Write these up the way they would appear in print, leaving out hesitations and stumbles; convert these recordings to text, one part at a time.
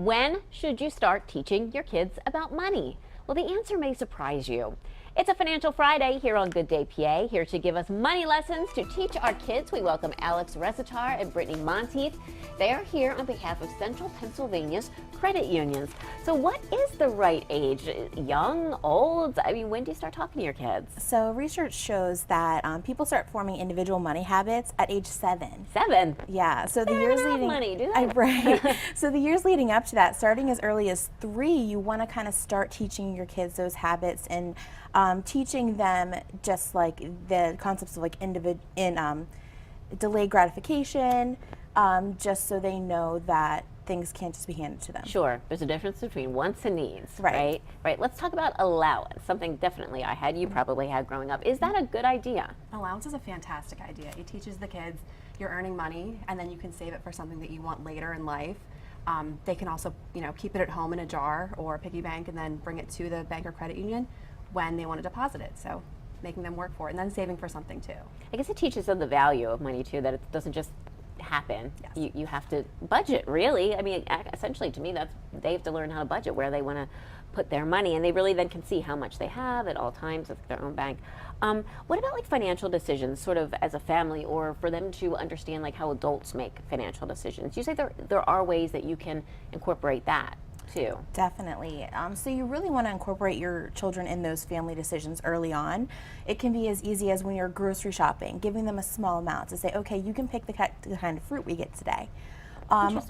When should you start teaching your kids about money? Well, the answer may surprise you. It's a Financial Friday here on Good Day PA. Here to give us money lessons to teach our kids, we welcome Alex Resitar and Brittany Monteith. They are here on behalf of Central Pennsylvania's credit unions. So what is the right age? Young, old? I mean, when do you start talking to your kids? So research shows that people start forming individual money habits at age 7. 7? Yeah. So the They years don't have leading money, do they? right. So the years leading up to that, starting as early as 3, you want to kind of start teaching your kids those habits and teaching them just like the concepts of like delayed gratification, just so they know that things can't just be handed to them. Sure, there's a difference between wants and needs, Right. Right. Let's talk about allowance, something definitely I had, you probably had growing up. Is that a good idea? Allowance is a fantastic idea. It teaches the kids you're earning money and then you can save it for something that you want later in life. They can also, keep it at home in a jar or a piggy bank and then bring it to the bank or credit union when they want to deposit it. So making them work for it and then saving for something too. I guess it teaches them the value of money too, that it doesn't just happen. Yes. You have to budget, really. I mean, essentially to me, they have to learn how to budget where they want to put their money, and they really then can see how much they have at all times with their own bank. What about like financial decisions, sort of as a family, or for them to understand like how adults make financial decisions? You say there are ways that you can incorporate that too. Definitely. So you really want to incorporate your children in those family decisions early on. It can be as easy as when you're grocery shopping, giving them a small amount to say, okay, you can pick the kind of fruit we get today.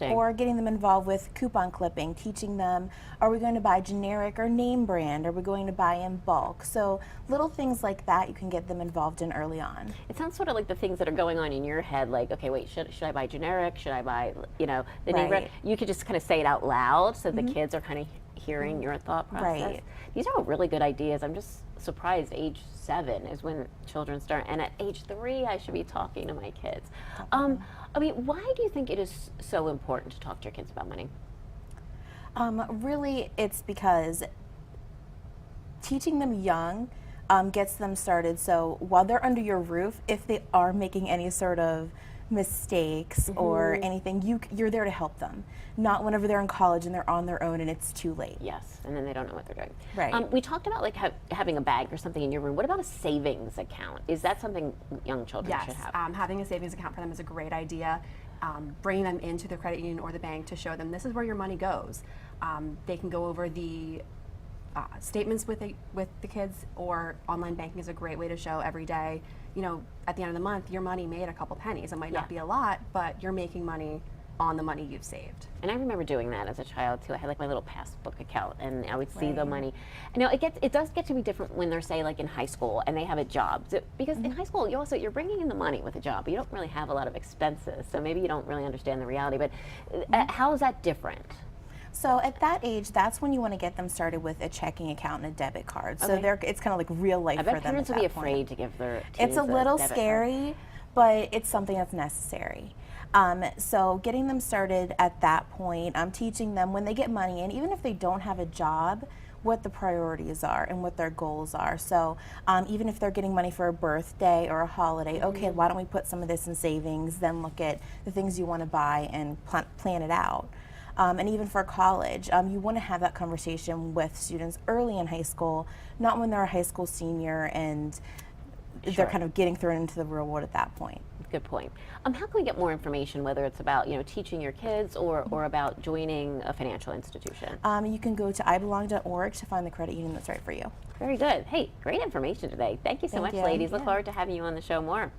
Or getting them involved with coupon clipping, teaching them, are we going to buy generic or name brand? Are we going to buy in bulk? So little things like that you can get them involved in early on. It sounds sort of like the things that are going on in your head, like, okay, wait, should I buy generic? Should I buy, the name brand? You could just kind of say it out loud so the kids are kind of hearing your thought process. Right. These are all really good ideas. I'm just surprised age 7 is when children start, and at age 3 I should be talking to my kids. I mean, why do you think it is so important to talk to your kids about money? Really, it's because teaching them young gets them started. So while they're under your roof, if they are making any sort of mistakes or anything, you're there to help them. Not whenever they're in college and they're on their own and it's too late. Yes, and then they don't know what they're doing. Right. We talked about like having a bag or something in your room. What about a savings account? Is that something young children should have? Yes, having a savings account for them is a great idea. Bringing them into the credit union or the bank to show them this is where your money goes. They can go over the statements with the kids, or online banking is a great way to show every day. At the end of the month, your money made a couple pennies. It might not be a lot, but you're making money on the money you've saved. And I remember doing that as a child too. I had like my little passbook account, and I would see the money. And it does get to be different when they're, say, like in high school and they have a job. Because in high school, you're bringing in the money with a job, but you don't really have a lot of expenses. So maybe you don't really understand the reality. But how is that different? So at that age, that's when you want to get them started with a checking account and a debit card. So it's kind of like real life for them. I bet parents would be afraid to give their teens It's a little debit scary, but it's something that's necessary. So getting them started at that point, teaching them when they get money in, even if they don't have a job, what the priorities are and what their goals are. So even if they're getting money for a birthday or a holiday, okay, why don't we put some of this in savings, then look at the things you want to buy and plan it out. And even for college, you want to have that conversation with students early in high school, not when they're a high school senior and they're kind of getting thrown into the real world at that point. Good point. How can we get more information, whether it's about teaching your kids or about joining a financial institution? You can go to ibelong.org to find the credit union that's right for you. Very good. Hey, great information today. Thank you so much, ladies. Look forward to having you on the show more.